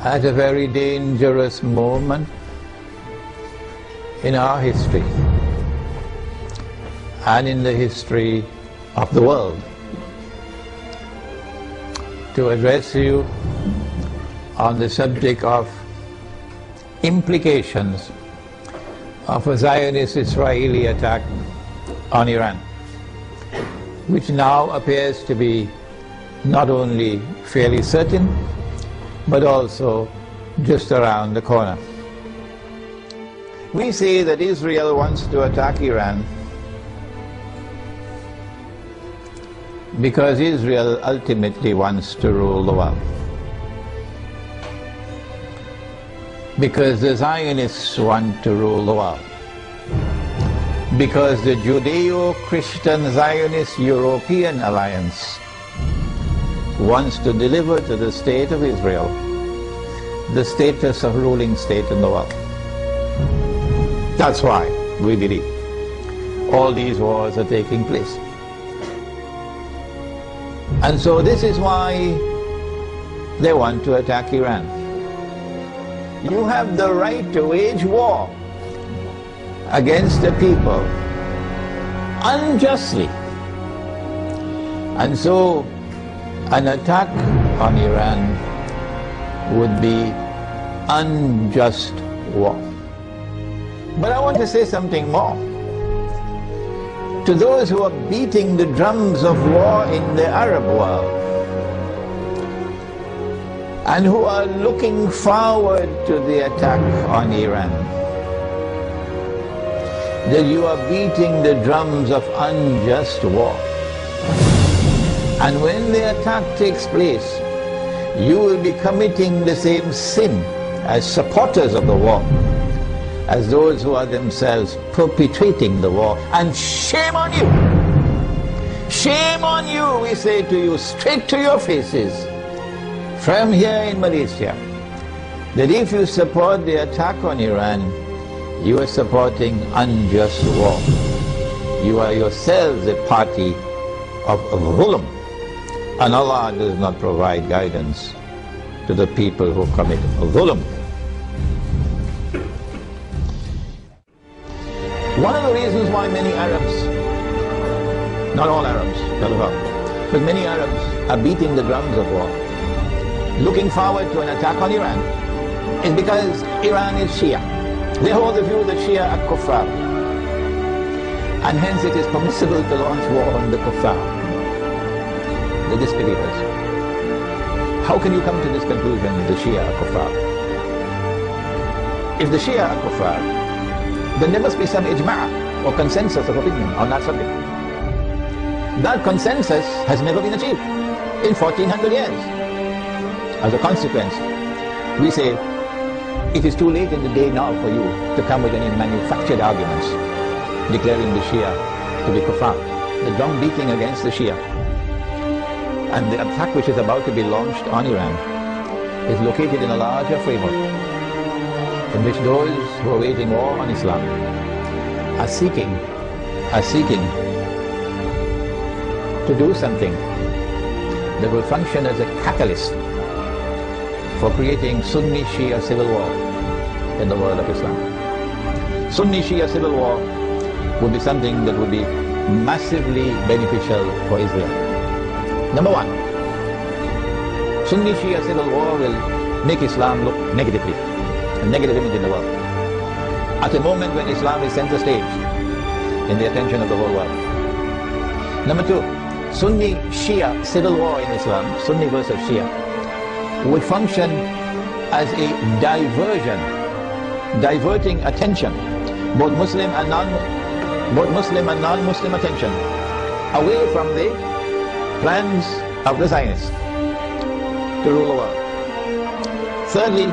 at a very dangerous moment in our history and in the history of the world, to address you on the subject of implications of a Zionist-Israeli attack on Iran, which now appears to be not only fairly certain, but also just around the corner. We say that Israel wants to attack Iran because Israel ultimately wants to rule the world. Because the Zionists want to rule the world. Because the Judeo-Christian Zionist European Alliance wants to deliver to the state of Israel the status of ruling state in the world. That's why we believe all these wars are taking place. And so this is why they want to attack Iran. You have the right to wage war against the people unjustly. And so an attack on Iran would be unjust war. But I want to say something more. To those who are beating the drums of war in the Arab world and who are looking forward to the attack on Iran, that you are beating the drums of unjust war. And when the attack takes place, you will be committing the same sin as supporters of the war, as those who are themselves perpetrating the war. And shame on you! Shame on you, we say to you, straight to your faces, from here in Malaysia, that if you support the attack on Iran, you are supporting unjust war. You are yourselves a party of dhulm. And Allah does not provide guidance to the people who commit dhulm. One of the reasons why many Arabs, not all Arabs, but many Arabs are beating the drums of war, looking forward to an attack on Iran, is because Iran is Shia. They hold the view that Shia are kuffar, and hence it is permissible to launch war on the kuffar, the disbelievers. How can you come to this conclusion, the Shia are kuffar? If the Shia are kuffar, then there must be some ijma' or consensus of opinion on that subject. That consensus has never been achieved in 1400 years. As a consequence, we say it is too late in the day now for you to come with any manufactured arguments declaring the Shia to be kuffar. The drum beating against the Shia and the attack which is about to be launched on Iran is located in a larger framework in which those who are waging war on Islam are seeking to do something that will function as a catalyst for creating Sunni Shia civil war in the world of Islam. Sunni Shia civil war would be something that would be massively beneficial for Israel. Number one, Sunni Shia civil war will make Islam look negatively, a negative image in the world, at a moment when Islam is center stage in the attention of the whole world. Number two, Sunni Shia civil war in Islam, Sunni versus Shia, would function as a diversion, diverting attention, both Muslim and non-Muslim attention, away from the plans of the Zionists to rule the world. Thirdly,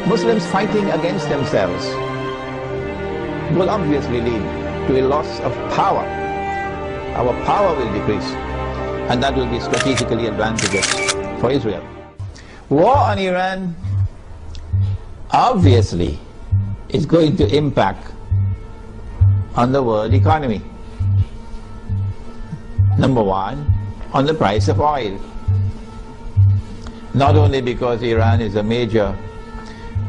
Muslims fighting against themselves will obviously lead to a loss of power. Our power will decrease, and that will be strategically advantageous for Israel. War on Iran obviously is going to impact on the world economy. Number one, on the price of oil. not only because Iran is a major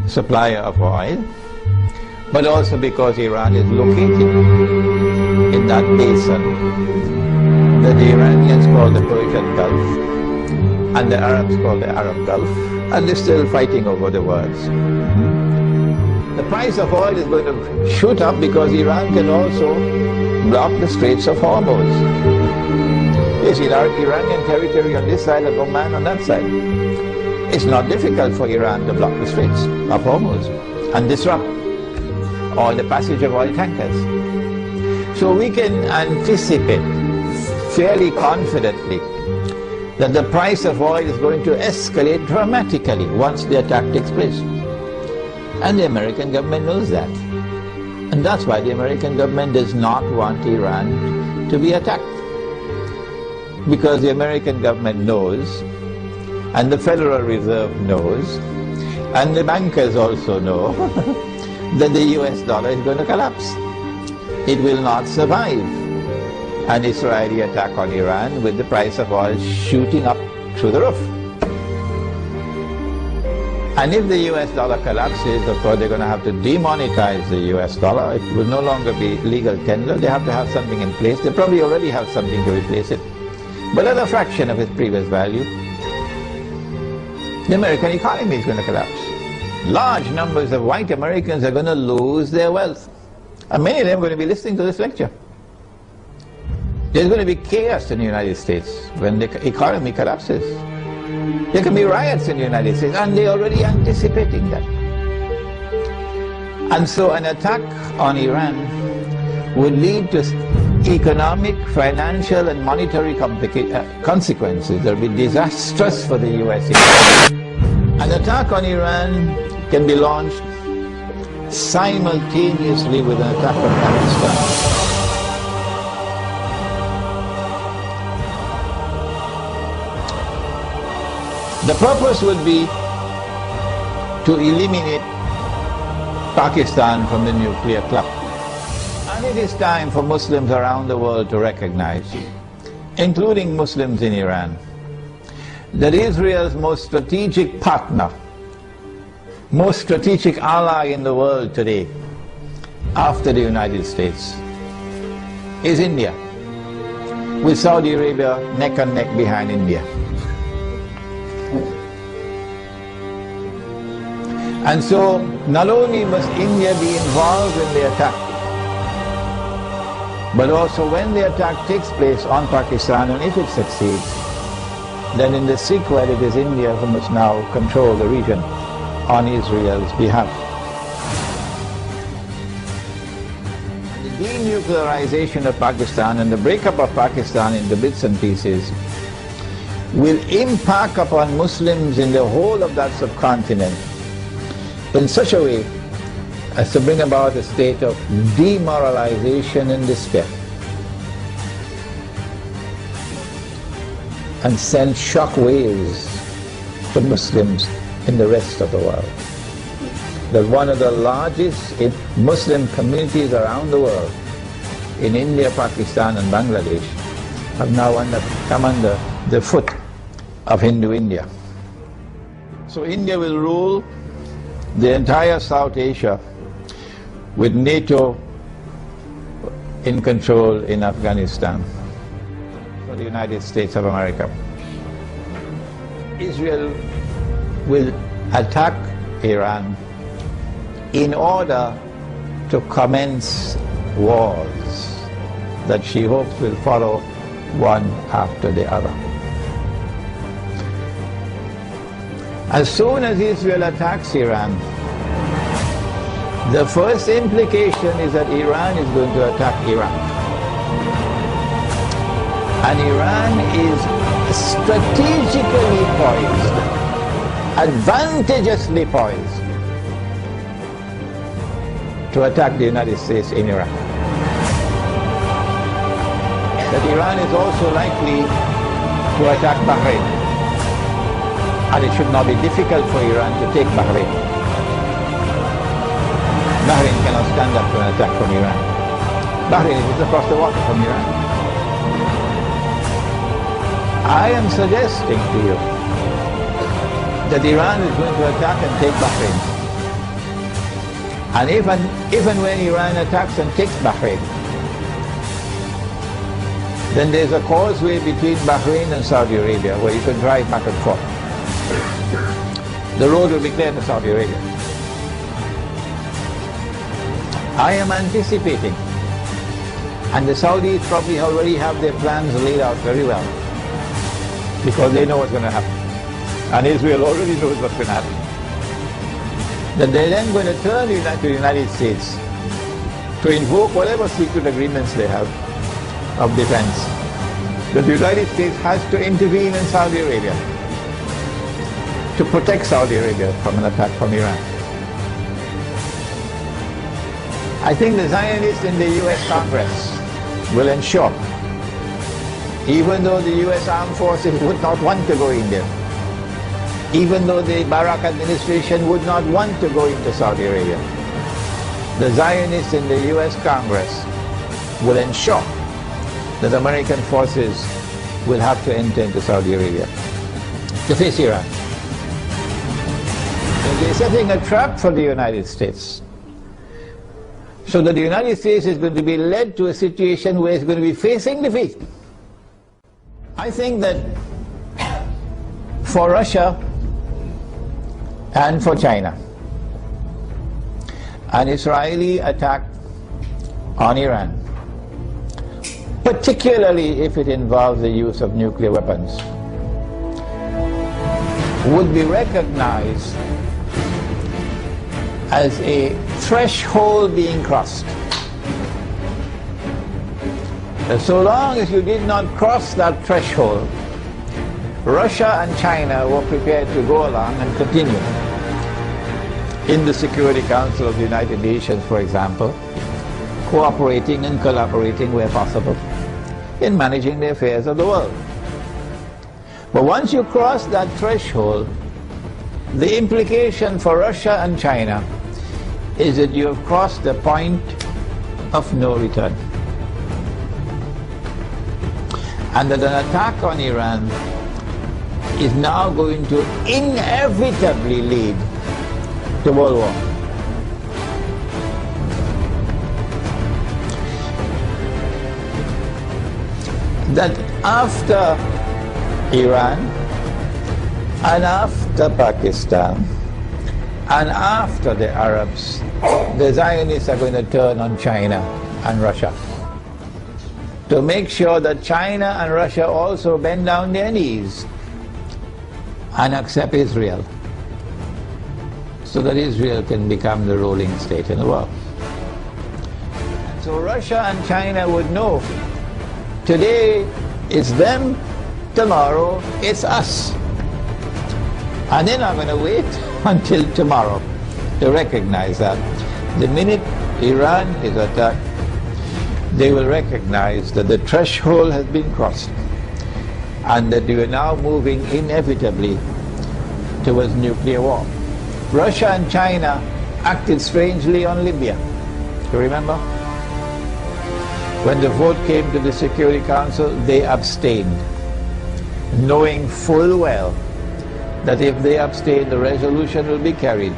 supplier of oil, but also because Iran is located in that basin that the Iranians call the Persian Gulf and the Arabs call the Arab Gulf, and they're still fighting over the words. The price of oil is going to shoot up because Iran can also block the Straits of Hormuz. You see, Iranian territory on this side and Oman on that side. It's not difficult for Iran to block the Straits of Hormuz and disrupt all the passage of oil tankers. So we can anticipate fairly confidently that the price of oil is going to escalate dramatically once the attack takes place. And the American government knows that. And that's why the American government does not want Iran to be attacked. Because the American government knows, and the Federal Reserve knows, and the bankers also know, that the US dollar is going to collapse. It will not survive an Israeli attack on Iran with the price of oil shooting up through the roof. And if the US dollar collapses, of course they're going to have to demonetize the US dollar. It will no longer be legal tender. They have to have something in place. They probably already have something to replace it, but at a fraction of its previous value. The American economy is going to collapse. Large numbers of white Americans are going to lose their wealth. And many of them are going to be listening to this lecture. There's going to be chaos in the United States when the economy collapses. There can be riots in the United States, and they're already anticipating that. And so an attack on Iran would lead to economic, financial, and monetary consequences that will be disastrous for the US economy. An attack on Iran can be launched simultaneously with an attack on Pakistan. The purpose would be to eliminate Pakistan from the nuclear club. And it is time for Muslims around the world to recognize, including Muslims in Iran, that Israel's most strategic partner, most strategic ally in the world today, after the United States, is India, with Saudi Arabia neck and neck behind India. And so, not only must India be involved in the attack, but also when the attack takes place on Pakistan, and if it succeeds, then in the sequel it is India who must now control the region on Israel's behalf. The denuclearization of Pakistan and the breakup of Pakistan into bits and pieces will impact upon Muslims in the whole of that subcontinent in such a way as to bring about a state of demoralization and despair, and send shock waves to Muslims in the rest of the world. That one of the largest Muslim communities around the world, in India, Pakistan and Bangladesh, have now come under the foot of Hindu India. So India will rule the entire South Asia, with NATO in control in Afghanistan, for the United States of America. Israel will attack Iran in order to commence wars that she hopes will follow one after the other. As soon as Israel attacks Iran, the first implication is that Iran is going to attack Iraq. And Iran is strategically poised, advantageously poised, to attack the United States in Iraq. That Iran is also likely to attack Bahrain. And it should not be difficult for Iran to take Bahrain. Bahrain cannot stand up to an attack from Iran. Bahrain is just across the water from Iran. I am suggesting to you that Iran is going to attack and take Bahrain. And even when Iran attacks and takes Bahrain, then there's a causeway between Bahrain and Saudi Arabia where you can drive back and forth. The road will be clear to Saudi Arabia. I am anticipating, and the Saudis probably already have their plans laid out very well, because they know what's going to happen. And Israel already knows what's going to happen. That they're then going to turn to the United States to invoke whatever secret agreements they have of defense. That the United States has to intervene in Saudi Arabia to protect Saudi Arabia from an attack from Iran. I think the Zionists in the US Congress will ensure, even though the US armed forces would not want to go in there, even though the Barak administration would not want to go into Saudi Arabia, the Zionists in the US Congress will ensure that American forces will have to enter into Saudi Arabia to face Iran. And they're setting a trap for the United States, so that the United States is going to be led to a situation where it's going to be facing defeat. I think that for Russia and for China, an Israeli attack on Iran, particularly if it involves the use of nuclear weapons, would be recognized as a threshold being crossed. So long as you did not cross that threshold, Russia and China were prepared to go along and continue in the Security Council of the United Nations, for example, cooperating and collaborating where possible in managing the affairs of the world. But once you cross that threshold, the implication for Russia and China is that you have crossed the point of no return, and that an attack on Iran is now going to inevitably lead to World War. That after Iran and after Pakistan and after the Arabs, the Zionists are going to turn on China and Russia to make sure that China and Russia also bend down their knees and accept Israel, so that Israel can become the ruling state in the world. So Russia and China would know, today it's them, tomorrow it's us. And they're not going to wait until tomorrow to recognize that. The minute Iran is attacked, they will recognize that the threshold has been crossed, and that we are now moving inevitably towards nuclear war. Russia and China acted strangely on Libya. You remember? When the vote came to the Security Council, they abstained, knowing full well that if they abstain, the resolution will be carried,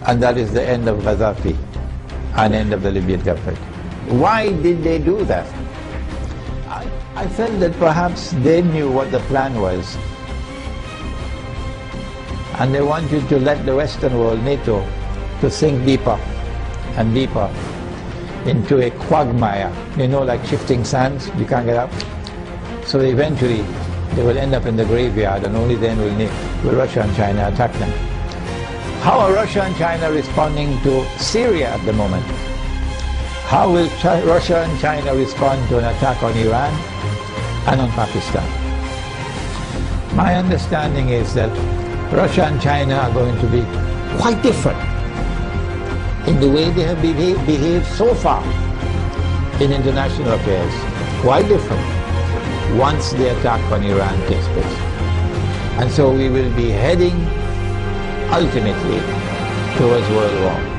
and that is the end of Gaddafi and end of the Libyan government. Why did they do that? I felt that perhaps they knew what the plan was, and they wanted to let the Western world, NATO, to sink deeper and deeper into a quagmire, you know, like shifting sands, you can't get up. So eventually they will end up in the graveyard, and only then will Russia and China attack them. How are Russia and China responding to Syria at the moment? How will Russia and China respond to an attack on Iran and on Pakistan? My understanding is that Russia and China are going to be quite different in the way they have behaved so far in international affairs. Quite different once the attack on Iran takes place. And so we will be heading ultimately towards World War.